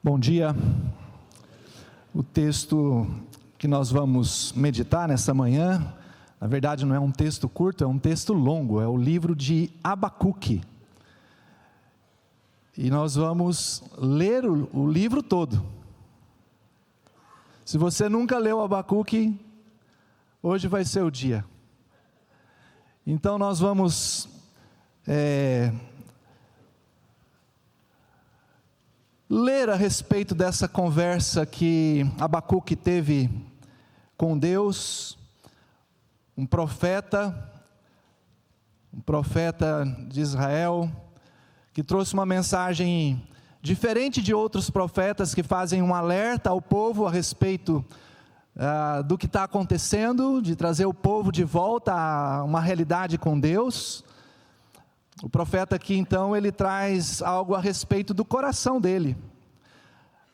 Bom dia. O texto que nós vamos meditar nessa manhã, na verdade não é um texto curto, é um texto longo, é o livro de Abacuque. E nós vamos ler o livro todo. Se você nunca leu Abacuque, hoje vai ser o dia. Então nós vamos ler a respeito dessa conversa que Abacuque teve com Deus, um profeta de Israel, que trouxe uma mensagem diferente de outros profetas que fazem um alerta ao povo a respeito do que está acontecendo, de trazer o povo de volta a uma realidade com Deus. O profeta aqui então, ele traz algo a respeito do coração dele,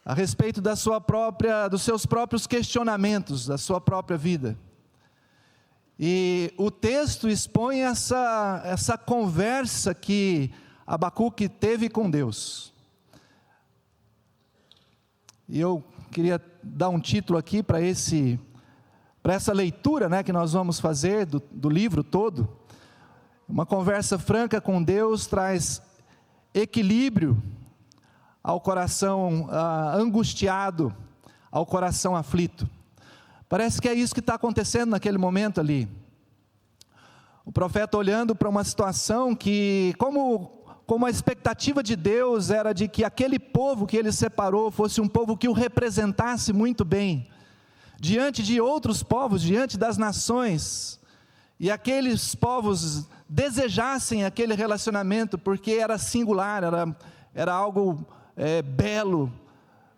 a respeito dos seus próprios questionamentos, da sua própria vida. E o texto expõe essa conversa que Abacuque teve com Deus. E eu queria dar um título aqui para essa leitura, que nós vamos fazer do livro todo. Uma conversa franca com Deus traz equilíbrio ao coração angustiado, ao coração aflito. Parece que é isso que está acontecendo naquele momento ali. O profeta olhando para uma situação que, como a expectativa de Deus era de que aquele povo que ele separou fosse um povo que o representasse muito bem, diante de outros povos, diante das nações, e aqueles povos desejassem aquele relacionamento, porque era singular, era algo belo,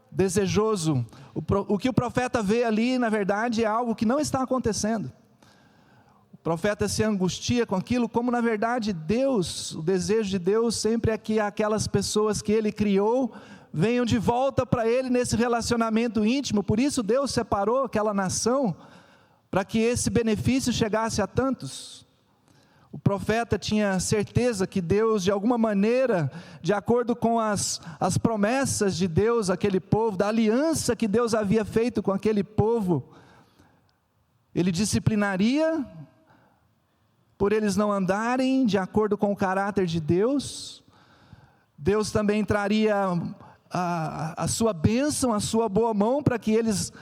desejoso. O que o profeta vê ali, na verdade, é algo que não está acontecendo. O profeta se angustia com aquilo, como na verdade Deus, o desejo de Deus sempre é que aquelas pessoas que Ele criou, venham de volta para Ele nesse relacionamento íntimo. Por isso Deus separou aquela nação, para que esse benefício chegasse a tantos. O profeta tinha certeza que Deus, de alguma maneira, de acordo com as promessas de Deus, aquele povo, da aliança que Deus havia feito com aquele povo, Ele disciplinaria, por eles não andarem de acordo com o caráter de Deus. Deus também traria a sua bênção, a sua boa mão, para que eles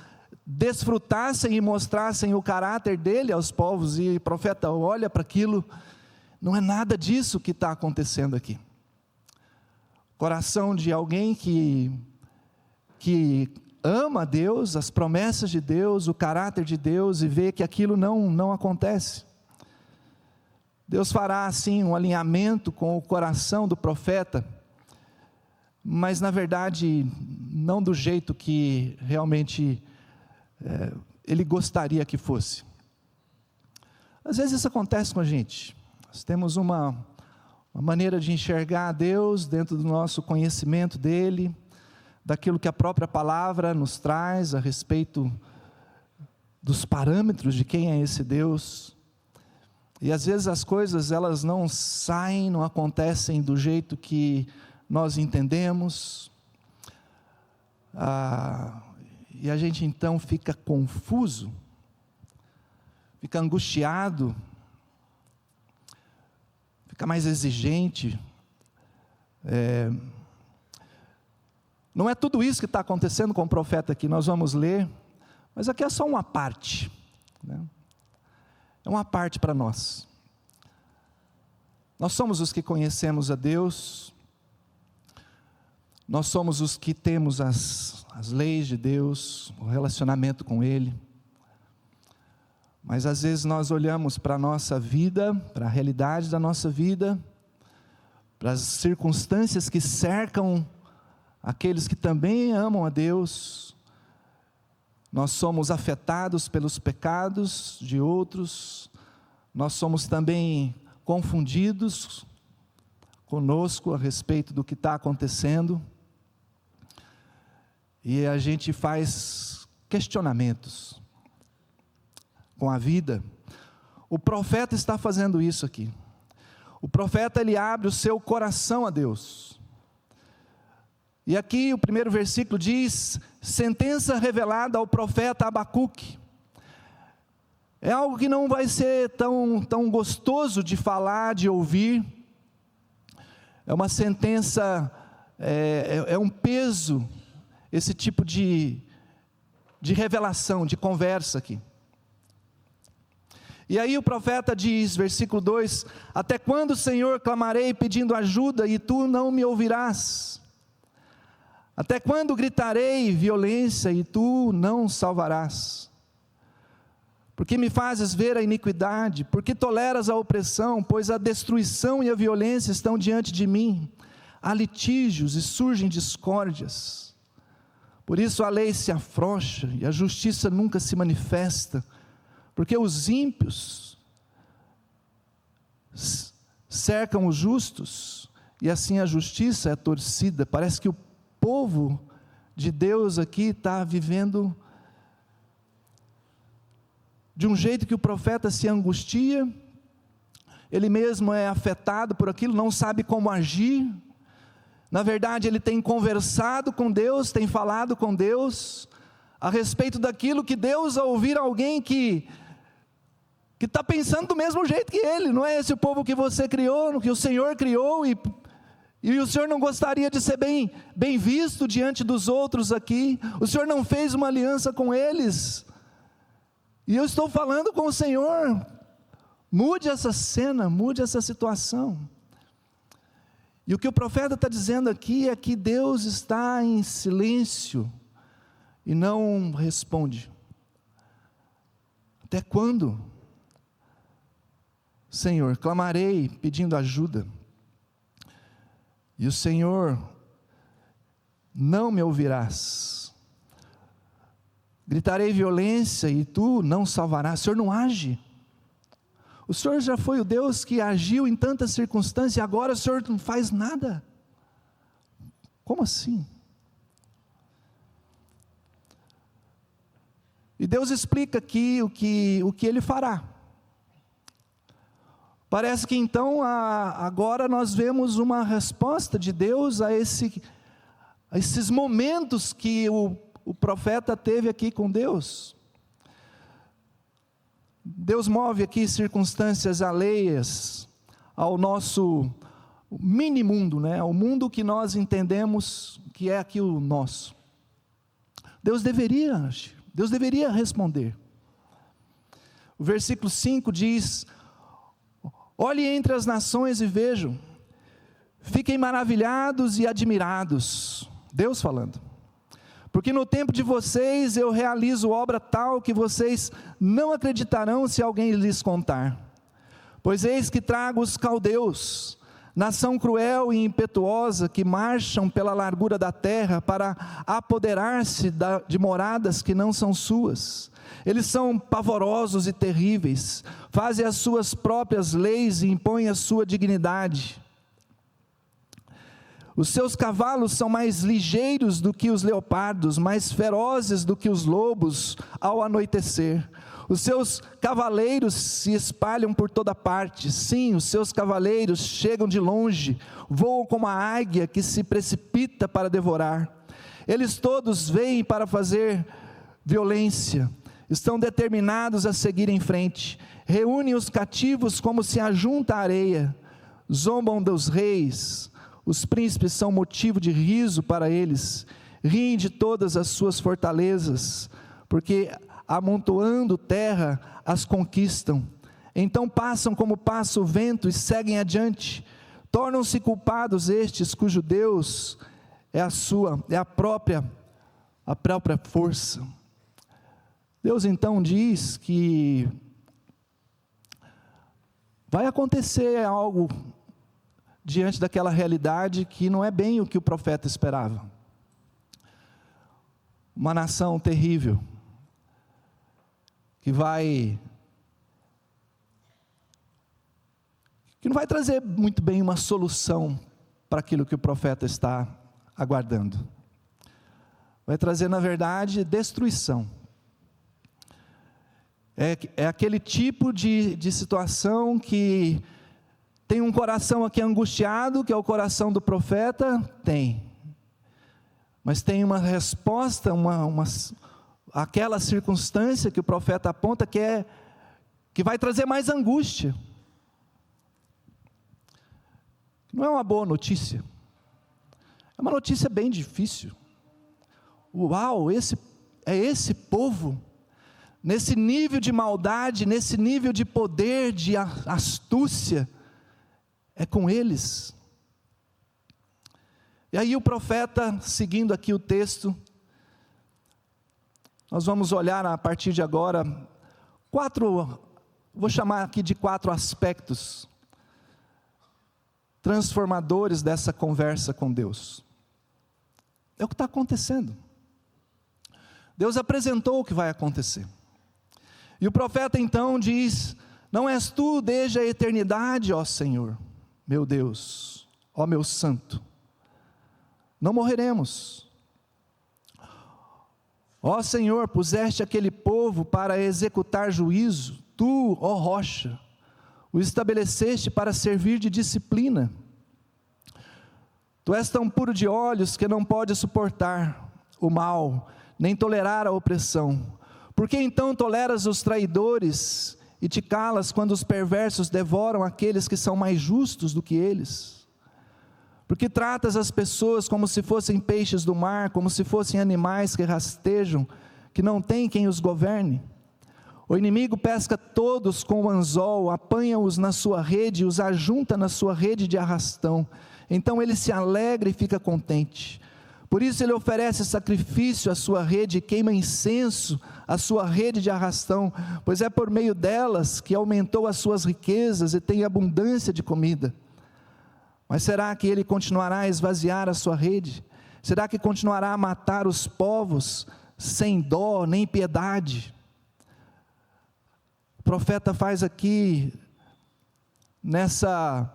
desfrutassem e mostrassem o caráter dele aos povos. E o profeta olha para aquilo, não é nada disso que está acontecendo aqui. Coração de alguém que ama Deus, as promessas de Deus, o caráter de Deus, e vê que aquilo não acontece. Deus fará assim um alinhamento com o coração do profeta, mas na verdade não do jeito que realmente ele gostaria que fosse. Às vezes isso acontece com a gente. Nós temos uma maneira de enxergar Deus dentro do nosso conhecimento dele, daquilo que a própria palavra nos traz a respeito dos parâmetros de quem é esse Deus. E às vezes as coisas elas não saem, não acontecem do jeito que nós entendemos. E a gente então fica confuso, fica angustiado, fica mais exigente. Não é tudo isso que está acontecendo com o profeta aqui, nós vamos ler, mas aqui é só uma parte, É uma parte para nós. Nós somos os que conhecemos a Deus, nós somos os que temos as leis de Deus, o relacionamento com Ele, mas às vezes nós olhamos para a nossa vida, para a realidade da nossa vida, para as circunstâncias que cercam aqueles que também amam a Deus. Nós somos afetados pelos pecados de outros, nós somos também confundidos conosco a respeito do que está acontecendo, e a gente faz questionamentos com a vida. O profeta está fazendo isso aqui. O profeta, ele abre o seu coração a Deus. E aqui o primeiro versículo diz: sentença revelada ao profeta Abacuque. É algo que não vai ser tão gostoso de falar, de ouvir. É uma sentença, é um peso, esse tipo de revelação, de conversa aqui. E aí o profeta diz, versículo 2: até quando, Senhor, clamarei pedindo ajuda e tu não me ouvirás? Até quando gritarei violência e tu não salvarás? Porque me fazes ver a iniquidade? Porque toleras a opressão? Pois a destruição e a violência estão diante de mim. Há litígios e surgem discórdias. Por isso a lei se afrouxa e a justiça nunca se manifesta. Porque os ímpios cercam os justos, e assim a justiça é torcida. Parece que o povo de Deus aqui está vivendo de um jeito que o profeta se angustia, ele mesmo é afetado por aquilo, não sabe como agir. Na verdade, ele tem conversado com Deus, tem falado com Deus a respeito daquilo que Deus, ao ouvir alguém que está pensando do mesmo jeito que ele, não é esse o povo que você criou, que o Senhor criou, e o Senhor não gostaria de ser bem visto diante dos outros aqui, o Senhor não fez uma aliança com eles, e eu estou falando com o Senhor, mude essa cena, mude essa situação. E o que o profeta está dizendo aqui é que Deus está em silêncio, e não responde. Até quando? Senhor, clamarei pedindo ajuda, e o Senhor não me ouvirás. Gritarei violência e tu não salvarás. O Senhor não age. O Senhor já foi o Deus que agiu em tantas circunstâncias, e agora o Senhor não faz nada. Como assim? E Deus explica aqui o que Ele fará. Parece que então, agora nós vemos uma resposta de Deus a esses momentos que o profeta teve aqui com Deus. Deus move aqui circunstâncias alheias ao nosso mini mundo, né? Ao mundo que nós entendemos que é aqui o nosso. Deus deveria agir, Deus deveria responder. O versículo 5 diz: olhe entre as nações e vejam, fiquem maravilhados e admirados. Deus falando. Porque no tempo de vocês eu realizo obra tal que vocês não acreditarão se alguém lhes contar. Pois eis que trago os caldeus, nação cruel e impetuosa, que marcham pela largura da terra para apoderar-se de moradas que não são suas. Eles são pavorosos e terríveis, fazem as suas próprias leis e impõem a sua dignidade. Os seus cavalos são mais ligeiros do que os leopardos, mais ferozes do que os lobos ao anoitecer. Os seus cavaleiros se espalham por toda parte. Sim, os seus cavaleiros chegam de longe, voam como a águia que se precipita para devorar. Eles todos vêm para fazer violência, estão determinados a seguir em frente. Reúnem os cativos como se ajunta a areia, zombam dos reis. Os príncipes são motivo de riso para eles, riem de todas as suas fortalezas, porque amontoando terra as conquistam. Então passam como passa o vento e seguem adiante. Tornam-se culpados estes cujo Deus é a própria força. Deus então diz que vai acontecer algo diante daquela realidade que não é bem o que o profeta esperava. Uma nação terrível, que não vai trazer muito bem uma solução para aquilo que o profeta está aguardando. Vai trazer, na verdade, destruição. É aquele tipo de situação que tem um coração aqui angustiado, que é o coração do profeta? Tem. Mas tem uma resposta, aquela circunstância que o profeta aponta que vai trazer mais angústia. Não é uma boa notícia. É uma notícia bem difícil. Uau, esse povo, nesse nível de maldade, nesse nível de poder, de astúcia, é com eles. E aí o profeta, seguindo aqui o texto, nós vamos olhar a partir de agora, vou chamar aqui de 4 aspectos transformadores dessa conversa com Deus. É o que está acontecendo. Deus apresentou o que vai acontecer. E o profeta então diz: não és tu desde a eternidade, ó Senhor, meu Deus, ó meu santo, não morreremos. Ó Senhor, puseste aquele povo para executar juízo, tu, ó rocha, o estabeleceste para servir de disciplina. Tu és tão puro de olhos que não pode suportar o mal, nem tolerar a opressão. Por que então toleras os traidores e te calas quando os perversos devoram aqueles que são mais justos do que eles? Porque tratas as pessoas como se fossem peixes do mar, como se fossem animais que rastejam, que não tem quem os governe. O inimigo pesca todos com o anzol, apanha-os na sua rede, os ajunta na sua rede de arrastão. Então ele se alegra e fica contente. Por isso ele oferece sacrifício à sua rede, queima incenso à sua rede de arrastão, pois é por meio delas que aumentou as suas riquezas e tem abundância de comida. Mas será que ele continuará a esvaziar a sua rede? Será que continuará a matar os povos sem dó nem piedade? O profeta faz aqui, nessa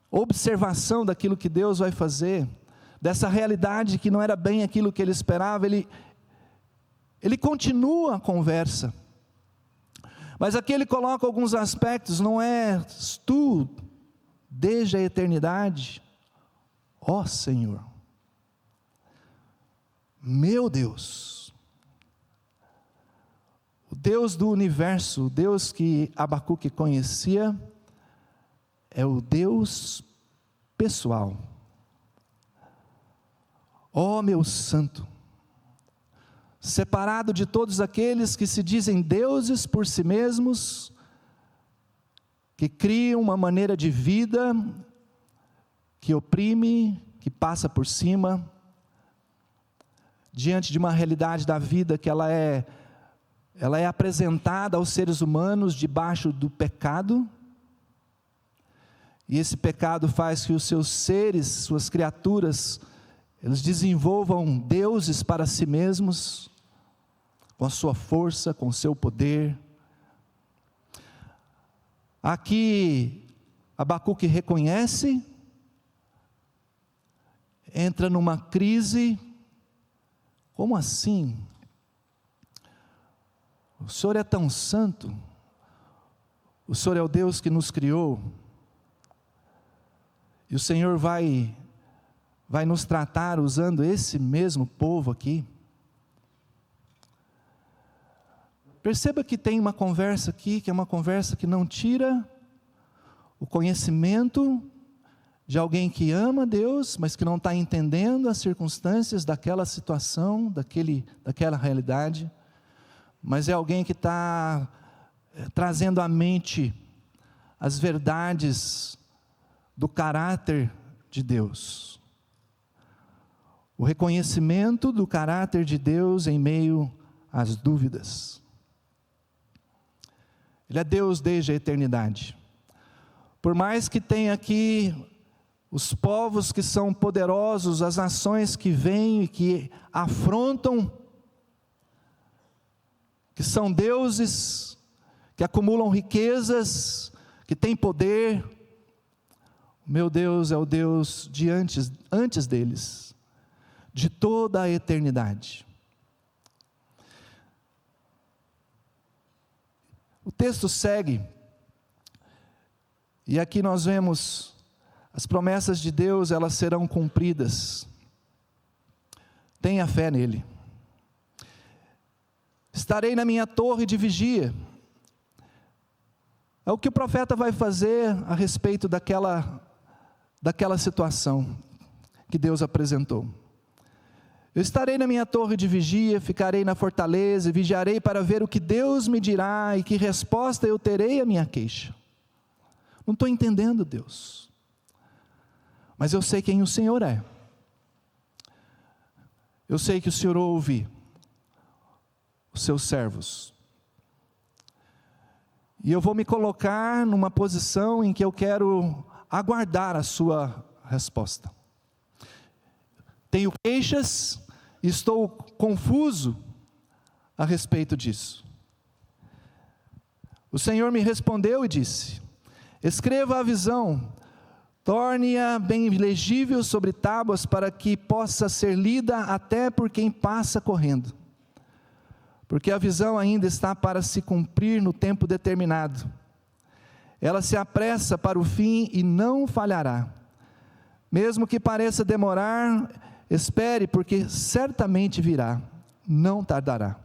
observação daquilo que Deus vai fazer, dessa realidade que não era bem aquilo que ele esperava, ele continua a conversa. Mas aqui ele coloca alguns aspectos: não és tu desde a eternidade, ó Senhor, meu Deus, o Deus do universo, o Deus que Abacuque conhecia, é o Deus pessoal. Ó meu santo, separado de todos aqueles que se dizem deuses por si mesmos, que criam uma maneira de vida, que oprime, que passa por cima, diante de uma realidade da vida que ela é apresentada aos seres humanos debaixo do pecado, e esse pecado faz que os seus seres, suas criaturas, eles desenvolvam deuses para si mesmos, com a sua força, com o seu poder. Aqui, Abacuque reconhece, entra numa crise. Como assim? O Senhor é tão santo, o Senhor é o Deus que nos criou, e o Senhor vai nos tratar usando esse mesmo povo aqui. Perceba que tem uma conversa aqui, que é uma conversa que não tira o conhecimento de alguém que ama Deus, mas que não está entendendo as circunstâncias daquela situação, daquela realidade, mas é alguém que está trazendo à mente as verdades do caráter de Deus. O reconhecimento do caráter de Deus em meio às dúvidas. Ele é Deus desde a eternidade. Por mais que tenha aqui os povos que são poderosos, as nações que vêm e que afrontam, que são deuses, que acumulam riquezas, que têm poder, o meu Deus é o Deus de antes deles, de toda a eternidade. O texto segue, e aqui nós vemos as promessas de Deus, elas serão cumpridas. tenha fé nele. Estarei na minha torre de vigia. É o que o profeta vai fazer a respeito daquela situação que Deus apresentou. Eu estarei na minha torre de vigia, ficarei na fortaleza e vigiarei para ver o que Deus me dirá e que resposta eu terei à minha queixa. Não estou entendendo, Deus, mas eu sei quem o Senhor é. Eu sei que o Senhor ouve os seus servos. E eu vou me colocar numa posição em que eu quero aguardar a sua resposta. Tenho queixas e estou confuso a respeito disso. O Senhor me respondeu e disse: escreva a visão, torne-a bem legível sobre tábuas, para que possa ser lida até por quem passa correndo. Porque a visão ainda está para se cumprir no tempo determinado. Ela se apressa para o fim e não falhará. Mesmo que pareça demorar, espere, porque certamente virá, não tardará.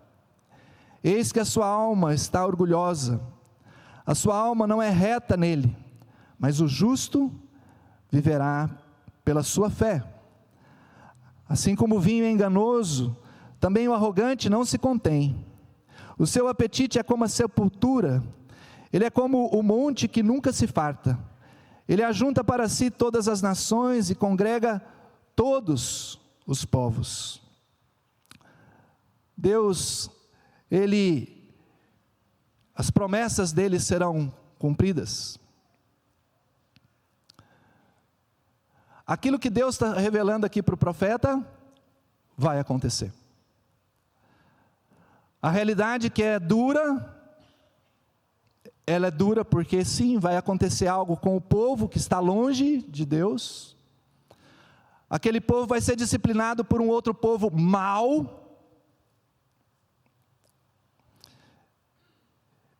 Eis que a sua alma está orgulhosa, a sua alma não é reta nele, mas o justo viverá pela sua fé. Assim como o vinho é enganoso, também o arrogante não se contém. O seu apetite é como a sepultura, ele é como o monte que nunca se farta. Ele ajunta para si todas as nações e congrega todos os povos. Deus, as promessas dele serão cumpridas. Aquilo que Deus está revelando aqui para o profeta, vai acontecer. A realidade que é dura, ela é dura porque sim, vai acontecer algo com o povo que está longe de Deus. Aquele povo vai ser disciplinado por um outro povo mau.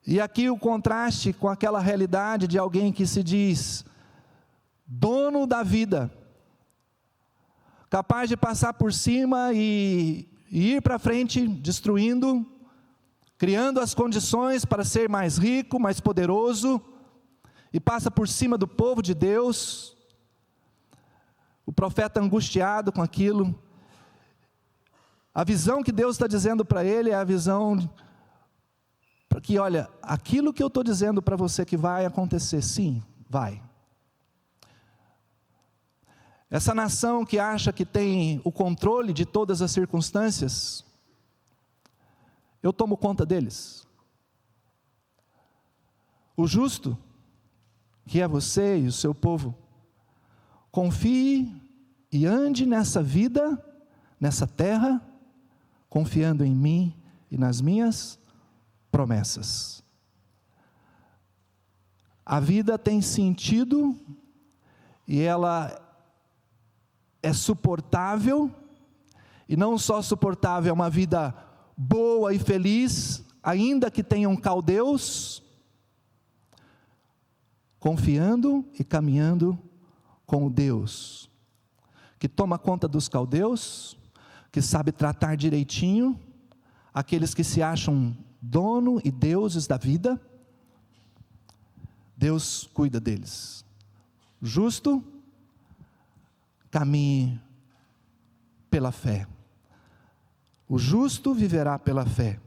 E aqui o contraste com aquela realidade de alguém que se diz dono da vida, capaz de passar por cima e ir para frente, destruindo, criando as condições para ser mais rico, mais poderoso, e passa por cima do povo de Deus. O profeta angustiado com aquilo, a visão que Deus está dizendo para ele é a visão para que, olha, aquilo que eu estou dizendo para você que vai acontecer, sim, vai. Essa nação que acha que tem o controle de todas as circunstâncias, eu tomo conta deles. O justo, que é você e o seu povo, confie e ande nessa vida, nessa terra, confiando em mim e nas minhas promessas. A vida tem sentido e ela é suportável, e não só suportável, é uma vida boa e feliz, ainda que tenham caldeus, confiando e caminhando com o Deus que toma conta dos caldeus, que sabe tratar direitinho aqueles que se acham dono e deuses da vida. Deus cuida deles. Justo, caminhe pela fé. O justo viverá pela fé,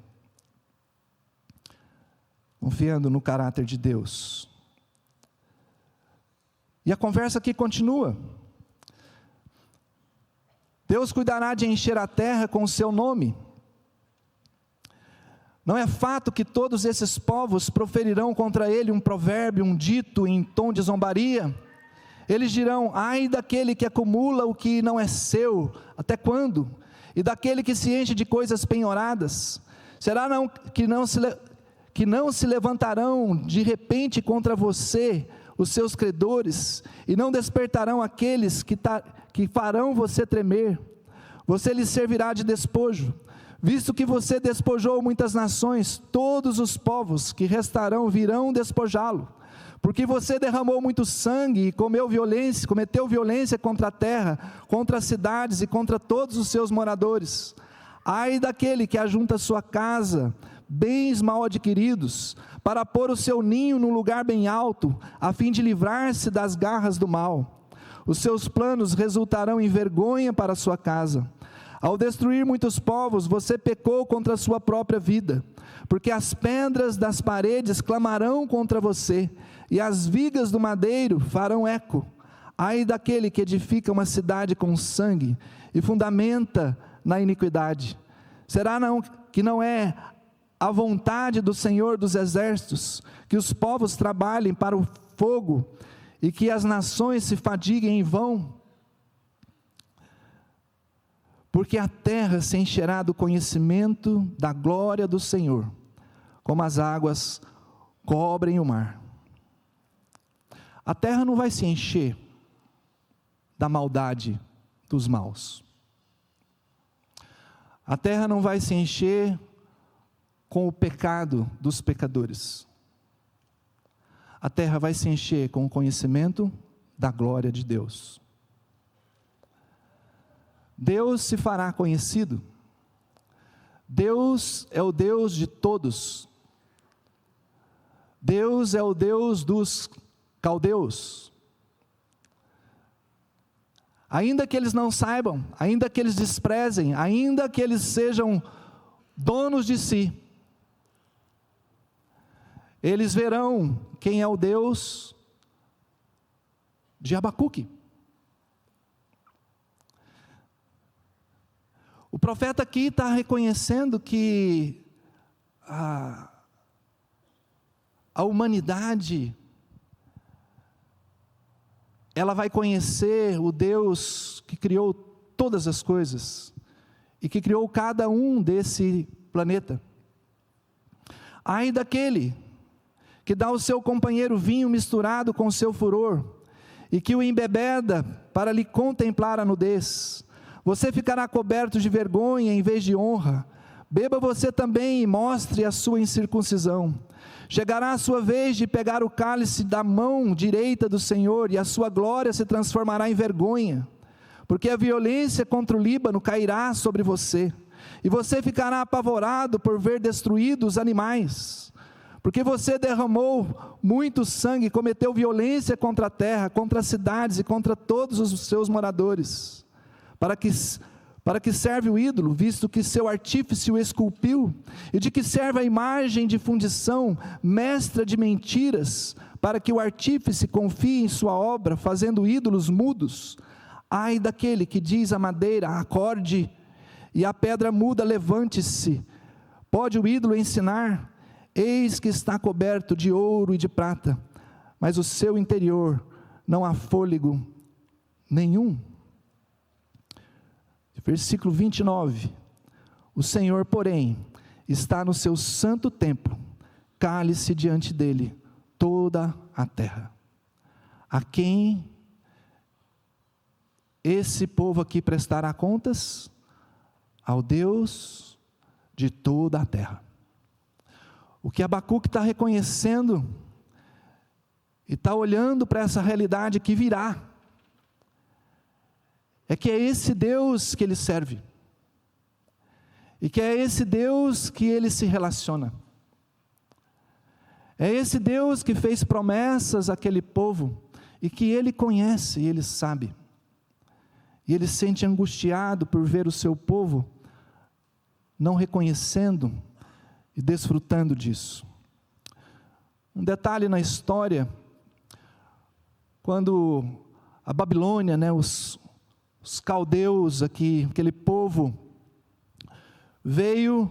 confiando no caráter de Deus. E a conversa aqui continua. Deus cuidará de encher a terra com o seu nome. Não é fato que todos esses povos proferirão contra ele um provérbio, um dito em tom de zombaria. Eles dirão: ai daquele que acumula o que não é seu, até quando? E daquele que se enche de coisas penhoradas, será que não se levantarão de repente contra você os seus credores, e não despertarão aqueles que farão você tremer? Você lhes servirá de despojo, visto que você despojou muitas nações, todos os povos que restarão virão despojá-lo. porque você derramou muito sangue e cometeu violência contra a terra, contra as cidades e contra todos os seus moradores. Ai daquele que ajunta a sua casa, bens mal adquiridos, para pôr o seu ninho num lugar bem alto, a fim de livrar-se das garras do mal. Os seus planos resultarão em vergonha para a sua casa. Ao destruir muitos povos, você pecou contra a sua própria vida, porque as pedras das paredes clamarão contra você, e as vigas do madeiro farão eco. Ai daquele que edifica uma cidade com sangue, e fundamenta na iniquidade. Será que não é a vontade do Senhor dos Exércitos, que os povos trabalhem para o fogo, e que as nações se fadiguem em vão? Porque a terra se encherá do conhecimento da glória do Senhor, como as águas cobrem o mar. A terra não vai se encher da maldade dos maus. A terra não vai se encher com o pecado dos pecadores. A terra vai se encher com o conhecimento da glória de Deus. Deus se fará conhecido. Deus é o Deus de todos. Deus é o Deus dos caldeus. Ainda que eles não saibam, ainda que eles desprezem, ainda que eles sejam donos de si, eles verão quem é o Deus de Abacuque. O profeta aqui está reconhecendo que a humanidade, ela vai conhecer o Deus que criou todas as coisas, e que criou cada um desse planeta. Ai daquele que dá ao seu companheiro vinho misturado com o seu furor, e que o embebeda para lhe contemplar a nudez. Você ficará coberto de vergonha em vez de honra. Beba você também e mostre a sua incircuncisão. Chegará a sua vez de pegar o cálice da mão direita do Senhor, e a sua glória se transformará em vergonha, porque a violência contra o Líbano cairá sobre você, e você ficará apavorado por ver destruídos os animais, porque você derramou muito sangue, cometeu violência contra a terra, contra as cidades e contra todos os seus moradores. Para que serve o ídolo, visto que seu artífice o esculpiu? E de que serve a imagem de fundição, mestra de mentiras, para que o artífice confie em sua obra, fazendo ídolos mudos? Ai daquele que diz à madeira, acorde, e à pedra muda, levante-se. Pode o ídolo ensinar? Eis que está coberto de ouro e de prata, mas o seu interior não há fôlego nenhum. Versículo 29, o Senhor, porém, está no seu santo templo, cale-se diante dele toda a terra. A quem esse povo aqui prestará contas? Ao Deus de toda a terra. O que Abacuque está reconhecendo, e está olhando para essa realidade que virá, é que é esse Deus que ele serve, e que é esse Deus que ele se relaciona, é esse Deus que fez promessas àquele povo, e que ele conhece, e ele sabe, e ele se sente angustiado por ver o seu povo não reconhecendo e desfrutando disso. Um detalhe na história, quando a Babilônia, os caldeus aqui, aquele povo, veio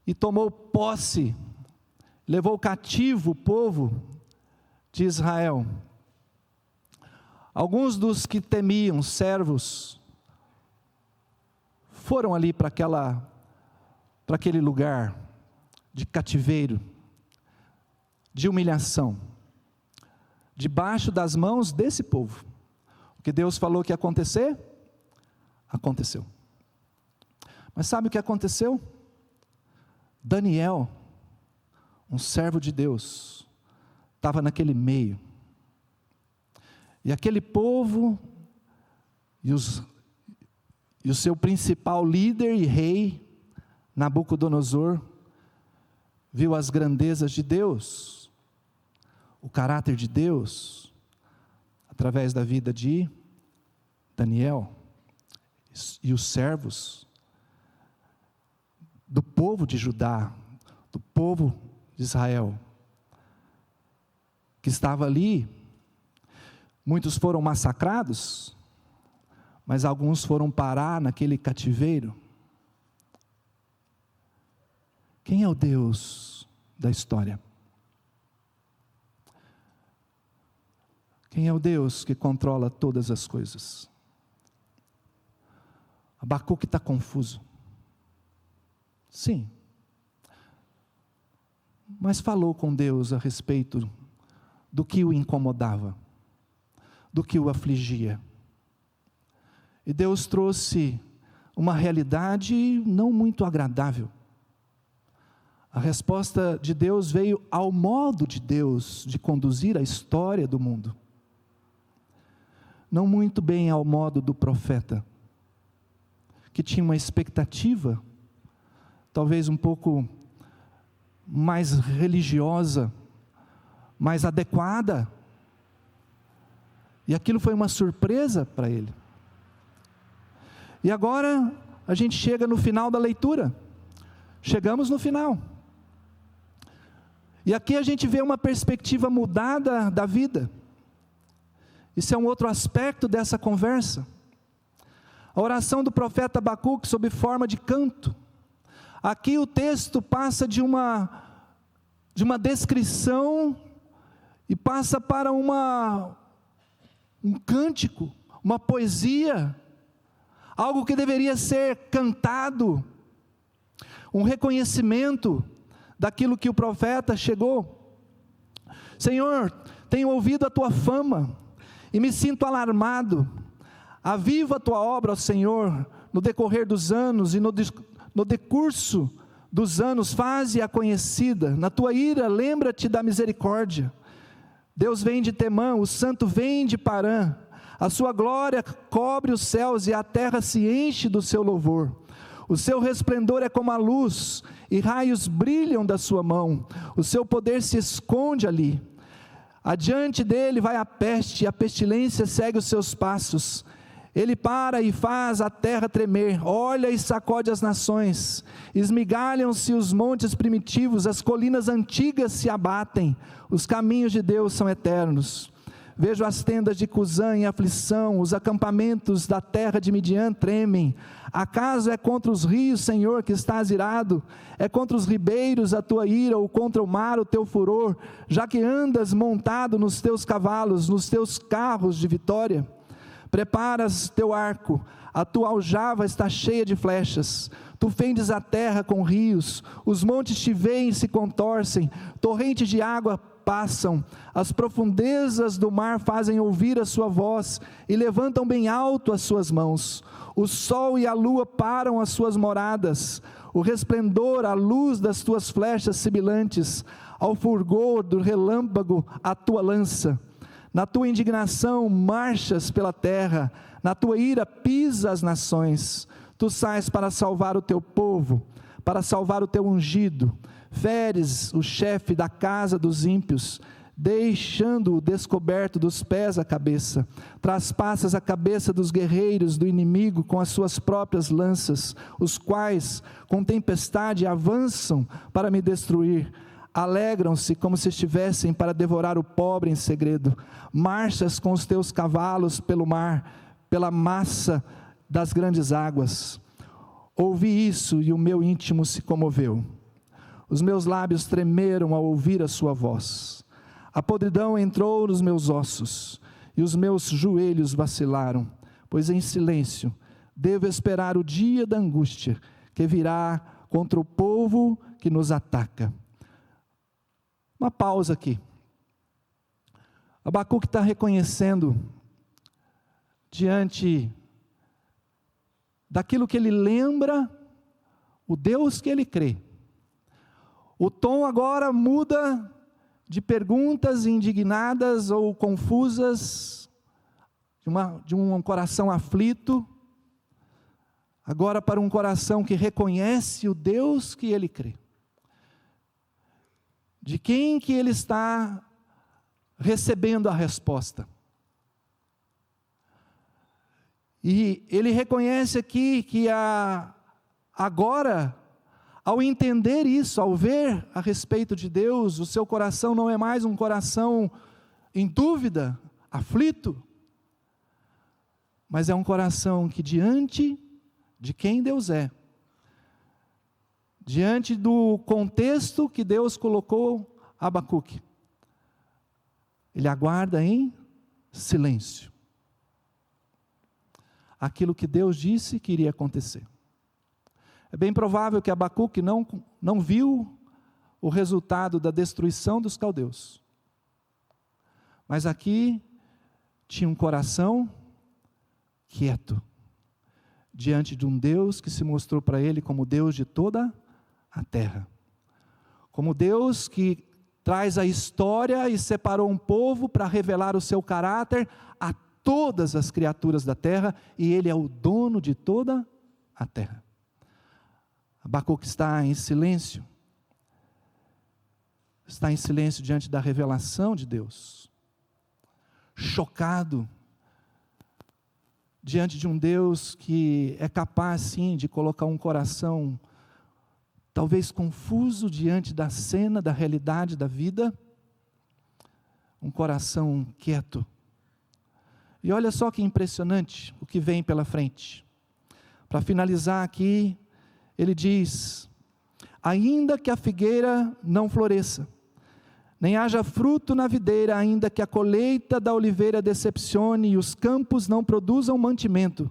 e tomou posse, levou cativo o povo de Israel. Alguns dos que temiam, servos, foram ali para aquele lugar de cativeiro, de humilhação, debaixo das mãos desse povo. O que Deus falou que ia acontecer, aconteceu. Mas sabe o que aconteceu? Daniel, um servo de Deus, estava naquele meio. E aquele povo, e o seu principal líder e rei, Nabucodonosor, viu as grandezas de Deus, o caráter de Deus, através da vida de Daniel e os servos do povo de Judá, do povo de Israel, que estava ali. Muitos foram massacrados, mas alguns foram parar naquele cativeiro. Quem é o Deus da história? Quem é o Deus que controla todas as coisas? Abacuque está confuso. Sim. Mas falou com Deus a respeito do que o incomodava, do que o afligia. E Deus trouxe uma realidade não muito agradável. A resposta de Deus veio ao modo de Deus de conduzir a história do mundo. Não muito bem ao modo do profeta, que tinha uma expectativa, talvez um pouco mais religiosa, mais adequada. E aquilo foi uma surpresa para ele. E agora a gente chega no final da leitura. Chegamos no final. E aqui a gente vê uma perspectiva mudada da vida. Isso é um outro aspecto dessa conversa. A oração do profeta Abacuque sob forma de canto. Aqui o texto passa de uma descrição e passa para um cântico, uma poesia, algo que deveria ser cantado, um reconhecimento daquilo que o profeta chegou. Senhor, tenho ouvido a tua fama e me sinto alarmado. Aviva a tua obra, ó Senhor, no decorrer dos anos e no decurso dos anos, faze-a conhecida. Na tua ira, lembra-te da misericórdia. Deus vem de Temã, o santo vem de Parã. A sua glória cobre os céus e a terra se enche do seu louvor. O seu resplendor é como a luz, e raios brilham da sua mão. O seu poder se esconde ali. Adiante dele vai a peste, e a pestilência segue os seus passos. Ele para e faz a terra tremer, olha e sacode as nações. Esmigalham-se os montes primitivos, as colinas antigas se abatem. Os caminhos de Deus são eternos. Vejo as tendas de Cusã em aflição, os acampamentos da terra de Midian tremem. Acaso é contra os rios, Senhor, que estás irado? É contra os ribeiros a tua ira, ou contra o mar o teu furor, já que andas montado nos teus cavalos, nos teus carros de vitória? Preparas teu arco, a tua aljava está cheia de flechas. Tu fendes a terra com rios, os montes te veem e se contorcem, torrentes de água passam, as profundezas do mar fazem ouvir a sua voz, e levantam bem alto as suas mãos. O sol e a lua param as suas moradas, o resplendor, a luz das tuas flechas sibilantes, ao fulgor do relâmpago a tua lança. Na tua indignação marchas pela terra, na tua ira pisa as nações. Tu sais para salvar o teu povo, para salvar o teu ungido. Feres o chefe da casa dos ímpios, deixando-o descoberto dos pés à cabeça. Traspassas a cabeça dos guerreiros do inimigo com as suas próprias lanças, os quais com tempestade avançam para me destruir. Alegram-se como se estivessem para devorar o pobre em segredo. Marchas com os teus cavalos pelo mar, pela massa das grandes águas. Ouvi isso e o meu íntimo se comoveu. Os meus lábios tremeram ao ouvir a sua voz. A podridão entrou nos meus ossos, e os meus joelhos vacilaram, pois em silêncio devo esperar o dia da angústia, que virá contra o povo que nos ataca. Uma pausa aqui. Abacuque está reconhecendo, diante daquilo que ele lembra, o Deus que ele crê. O tom agora muda de perguntas indignadas ou confusas, de um coração aflito, agora para um coração que reconhece o Deus que ele crê. De quem que ele está recebendo a resposta. E ele reconhece aqui que agora, ao entender isso, ao ver a respeito de Deus, o seu coração não é mais um coração em dúvida, aflito, mas é um coração que diante de quem Deus é, diante do contexto que Deus colocou Abacuque, ele aguarda em silêncio aquilo que Deus disse que iria acontecer. É bem provável que Abacuque não viu o resultado da destruição dos caldeus, mas aqui tinha um coração quieto, diante de um Deus que se mostrou para ele como Deus de toda a terra, como Deus que traz a história e separou um povo para revelar o seu caráter a todas as criaturas da terra, e ele é o dono de toda a terra. Abacuque está em silêncio diante da revelação de Deus, chocado diante de um Deus que é capaz sim de colocar um coração talvez confuso diante da cena, da realidade da vida, um coração quieto. E olha só que impressionante o que vem pela frente. Para finalizar aqui, ele diz: ainda que a figueira não floresça, nem haja fruto na videira, ainda que a colheita da oliveira decepcione e os campos não produzam mantimento,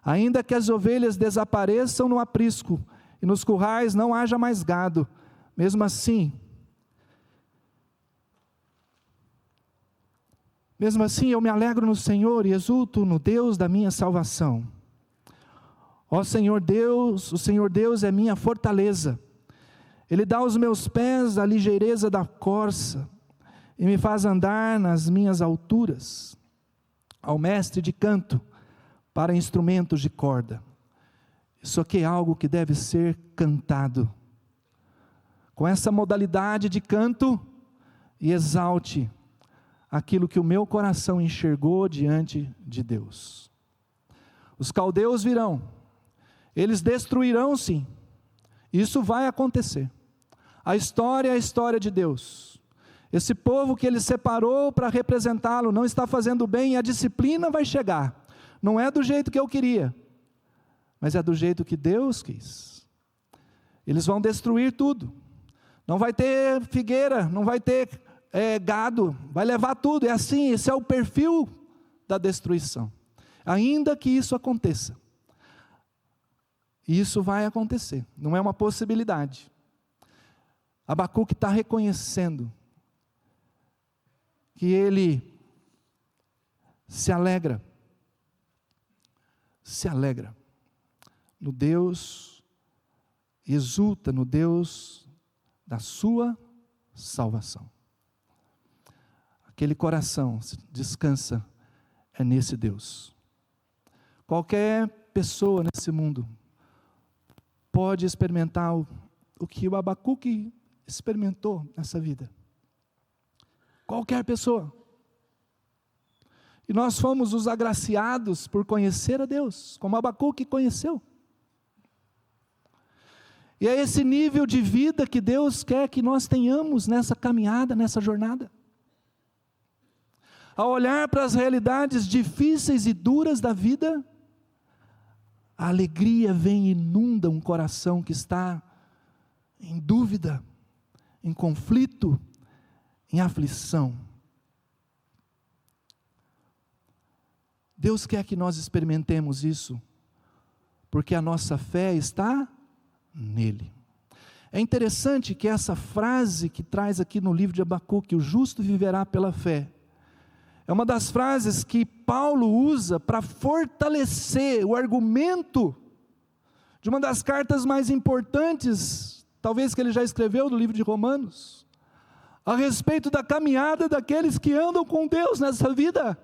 ainda que as ovelhas desapareçam no aprisco e nos currais não haja mais gado, mesmo assim eu me alegro no Senhor e exulto no Deus da minha salvação. Ó Senhor Deus, o Senhor Deus é minha fortaleza. Ele dá aos meus pés a ligeireza da corça e me faz andar nas minhas alturas. Ao mestre de canto para instrumentos de corda. Isso aqui é algo que deve ser cantado. Com essa modalidade de canto, e exalte aquilo que o meu coração enxergou diante de Deus. Os caldeus virão, eles destruirão sim, isso vai acontecer. A história é a história de Deus. Esse povo que Ele separou para representá-lo não está fazendo bem, e a disciplina vai chegar. Não é do jeito que eu queria, mas é do jeito que Deus quis. Eles vão destruir tudo. Não vai ter figueira, não vai ter gado, vai levar tudo. É assim, esse é o perfil da destruição. Ainda que isso aconteça, isso vai acontecer, não é uma possibilidade. Abacuque está reconhecendo que ele se alegra no Deus, exulta no Deus da sua salvação. Aquele coração descansa nesse Deus. Qualquer pessoa nesse mundo pode experimentar o que o Abacuque experimentou nessa vida. Qualquer pessoa. E nós fomos os agraciados por conhecer a Deus, como Abacuque conheceu. E é esse nível de vida que Deus quer que nós tenhamos nessa caminhada, nessa jornada. Ao olhar para as realidades difíceis e duras da vida, a alegria vem e inunda um coração que está em dúvida, em conflito, em aflição. Deus quer que nós experimentemos isso, porque a nossa fé está nele. É interessante que essa frase que traz aqui no livro de Abacuque, o justo viverá pela fé, é uma das frases que Paulo usa para fortalecer o argumento de uma das cartas mais importantes, talvez que ele já escreveu, do livro de Romanos, a respeito da caminhada daqueles que andam com Deus nessa vida.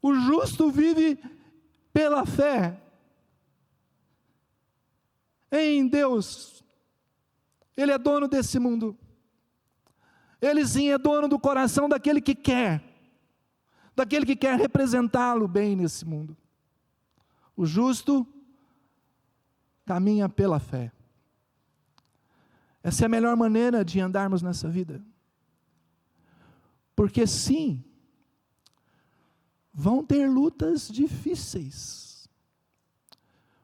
O justo vive pela fé em Deus. Ele é dono desse mundo. Ele sim é dono do coração daquele que quer representá-lo bem nesse mundo. O justo caminha pela fé. Essa é a melhor maneira de andarmos nessa vida. Porque sim, vão ter lutas difíceis.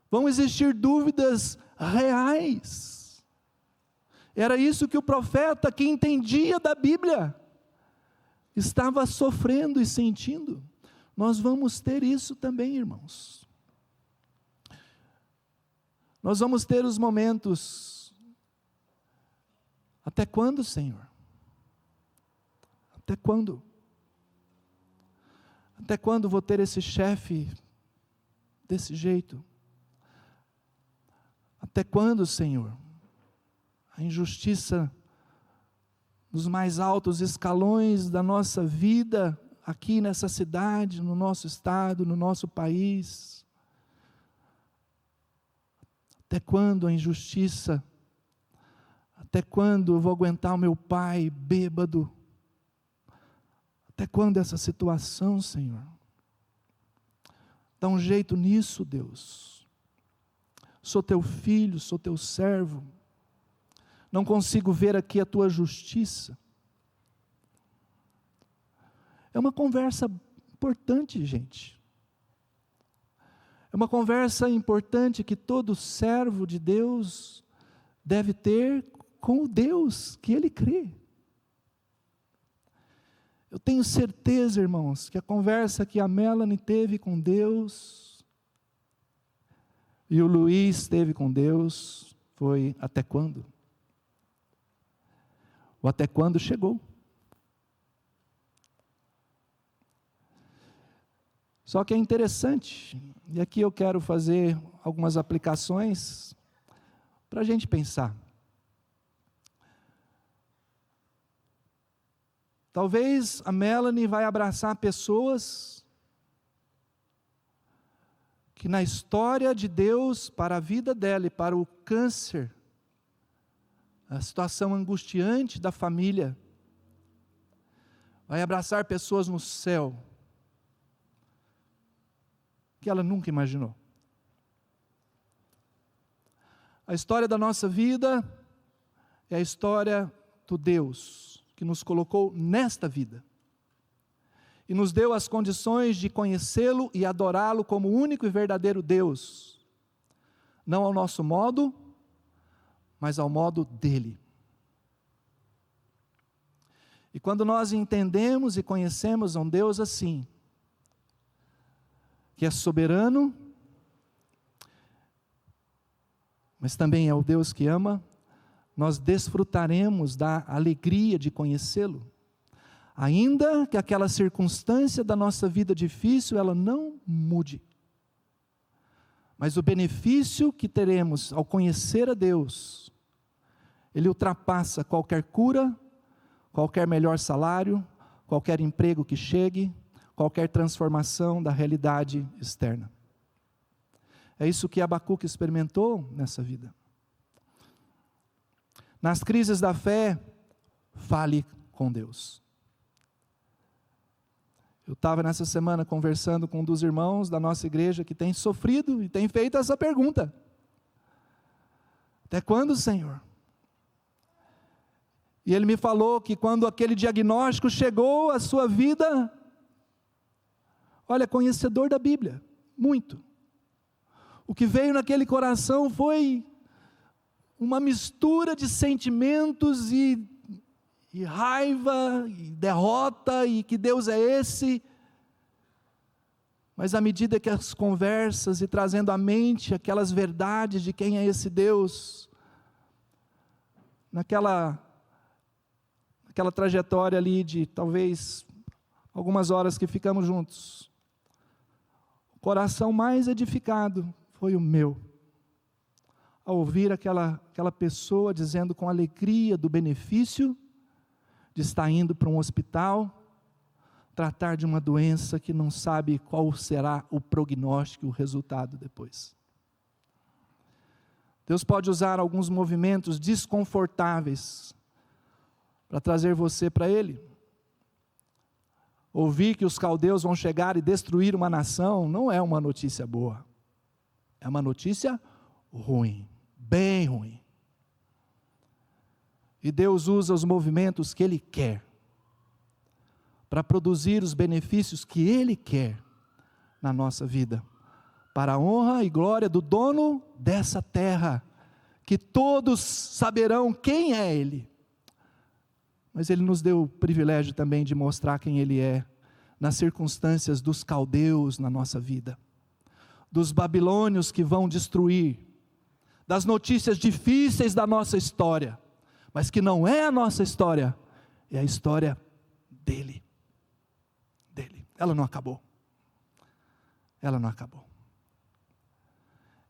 Vão existir dúvidas reais. Era isso que o profeta, que entendia da Bíblia, estava sofrendo e sentindo. Nós vamos ter isso também, irmãos. Nós vamos ter os momentos. Até quando, Senhor? Até quando? Até quando vou ter esse chefe desse jeito? Até quando, Senhor? A injustiça nos mais altos escalões da nossa vida, aqui nessa cidade, no nosso estado, no nosso país. Até quando a injustiça? Até quando eu vou aguentar o meu pai bêbado? Até quando essa situação, Senhor? Dá um jeito nisso, Deus. Sou teu filho, sou teu servo. Não consigo ver aqui a tua justiça. É uma conversa importante, gente. É uma conversa importante que todo servo de Deus deve ter com o Deus que ele crê. Eu tenho certeza, irmãos, que a conversa que a Melanie teve com Deus e o Luiz teve com Deus foi até quando? O até quando chegou. Só que é interessante, e aqui eu quero fazer algumas aplicações para a gente pensar. Talvez a Melanie vai abraçar pessoas que na história de Deus, para a vida dela e para o câncer, a situação angustiante da família, vai abraçar pessoas no céu, que ela nunca imaginou. A história da nossa vida é a história do Deus que nos colocou nesta vida e nos deu as condições de conhecê-lo e adorá-lo como o único e verdadeiro Deus, não ao nosso modo, mas ao modo dele. E quando nós entendemos e conhecemos um Deus assim, que é soberano, mas também é o Deus que ama, nós desfrutaremos da alegria de conhecê-lo, ainda que aquela circunstância da nossa vida difícil, ela não mude. Mas o benefício que teremos ao conhecer a Deus, ele ultrapassa qualquer cura, qualquer melhor salário, qualquer emprego que chegue, qualquer transformação da realidade externa. É isso que Abacuque experimentou nessa vida. Nas crises da fé, fale com Deus. Eu estava nessa semana conversando com um dos irmãos da nossa igreja que tem sofrido e tem feito essa pergunta: até quando, Senhor? E ele me falou que quando aquele diagnóstico chegou à sua vida, olha, conhecedor da Bíblia, muito. O que veio naquele coração foi uma mistura de sentimentos e raiva, e derrota, e que Deus é esse. Mas à medida que as conversas e trazendo à mente aquelas verdades de quem é esse Deus, naquela trajetória ali de talvez algumas horas que ficamos juntos, o coração mais edificado foi o meu, ao ouvir aquela pessoa dizendo com alegria do benefício de estar indo para um hospital, tratar de uma doença que não sabe qual será o prognóstico, o resultado depois. Deus pode usar alguns movimentos desconfortáveis para trazer você para Ele. Ouvir que os caldeus vão chegar e destruir uma nação não é uma notícia boa. É uma notícia ruim, bem ruim. E Deus usa os movimentos que Ele quer para produzir os benefícios que Ele quer na nossa vida, para a honra e glória do dono dessa terra, que todos saberão quem é Ele. Mas Ele nos deu o privilégio também de mostrar quem Ele é, nas circunstâncias dos caldeus na nossa vida, dos babilônios que vão destruir, das notícias difíceis da nossa história, mas que não é a nossa história, é a história dEle. Ela não acabou. Ela não acabou.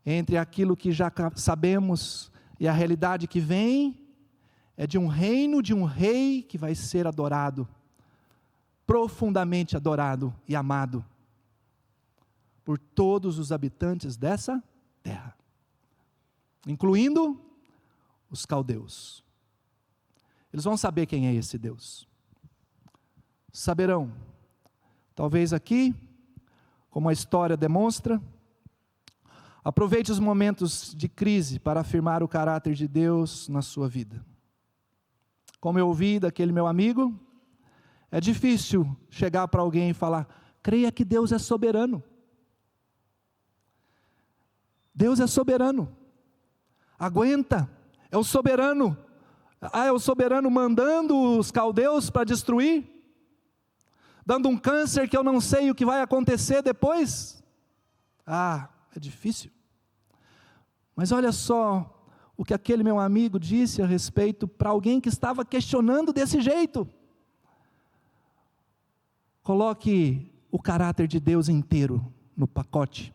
Entre aquilo que já sabemos e a realidade que vem, é de um reino, de um rei que vai ser adorado, profundamente adorado e amado por todos os habitantes dessa terra, incluindo os caldeus. Eles vão saber quem é esse Deus. Saberão. Talvez aqui, como a história demonstra, aproveite os momentos de crise para afirmar o caráter de Deus na sua vida. Como eu ouvi daquele meu amigo, é difícil chegar para alguém e falar: creia que Deus é soberano. Deus é soberano. Aguenta, é o soberano. É o soberano mandando os caldeus para destruir, dando um câncer que eu não sei o que vai acontecer depois. É difícil. Mas olha só o que aquele meu amigo disse a respeito para alguém que estava questionando desse jeito. Coloque o caráter de Deus inteiro no pacote.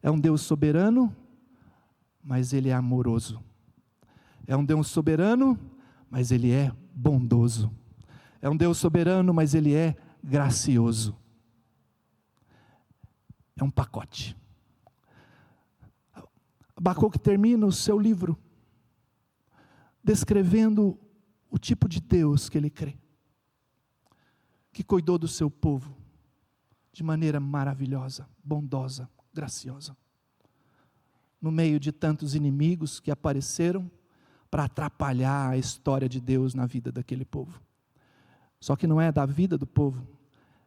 É um Deus soberano, mas Ele é amoroso. É um Deus soberano, mas Ele é bondoso. É um Deus soberano, mas Ele é gracioso. É um pacote. Abacuque termina o seu livro descrevendo o tipo de Deus que ele crê, que cuidou do seu povo de maneira maravilhosa, bondosa, graciosa, no meio de tantos inimigos que apareceram para atrapalhar a história de Deus na vida daquele povo. Só que não é da vida do povo,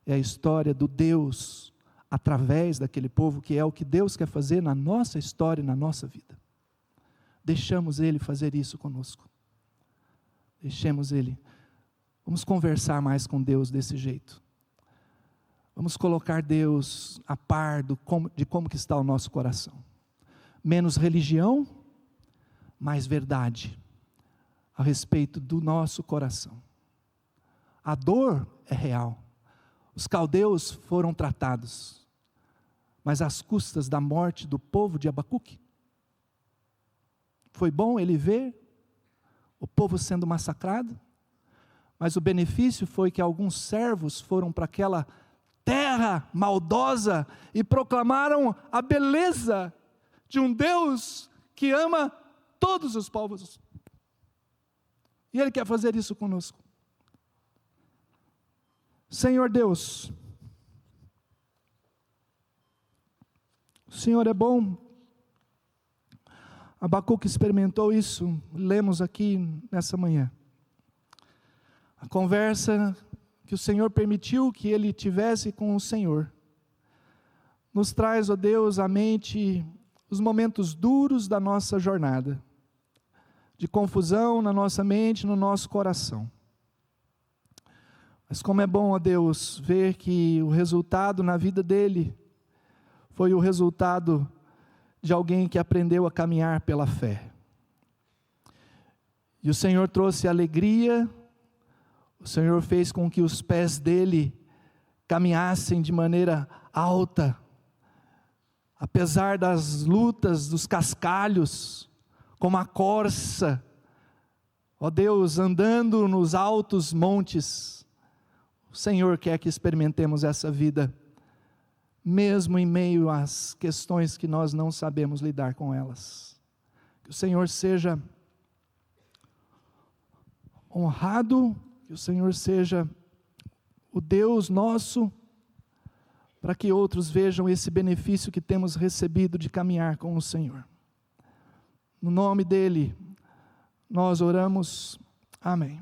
é a história do Deus através daquele povo, que é o que Deus quer fazer na nossa história e na nossa vida. Deixamos Ele fazer isso conosco. Deixemos Ele. Vamos conversar mais com Deus desse jeito. Vamos colocar Deus a par de como que está o nosso coração. Menos religião, mais verdade a respeito do nosso coração. A dor é real. Os caldeus foram tratados, mas às custas da morte do povo de Abacuque. Foi bom ele ver o povo sendo massacrado, mas o benefício foi que alguns servos foram para aquela terra maldosa e proclamaram a beleza de um Deus que ama todos os povos. E Ele quer fazer isso conosco. Senhor Deus, o Senhor é bom. Abacuque experimentou isso, lemos aqui nessa manhã. A conversa que o Senhor permitiu que ele tivesse com o Senhor, nos traz, ó Deus, à mente os momentos duros da nossa jornada, de confusão na nossa mente, no nosso coração. Mas como é bom, ó Deus, ver que o resultado na vida dele foi o resultado de alguém que aprendeu a caminhar pela fé. E o Senhor trouxe alegria, o Senhor fez com que os pés dele caminhassem de maneira alta, apesar das lutas, dos cascalhos, como a corça. Ó Deus, andando nos altos montes, o Senhor quer que experimentemos essa vida, mesmo em meio às questões que nós não sabemos lidar com elas. Que o Senhor seja honrado, que o Senhor seja o Deus nosso, para que outros vejam esse benefício que temos recebido de caminhar com o Senhor. No nome dEle, nós oramos. Amém.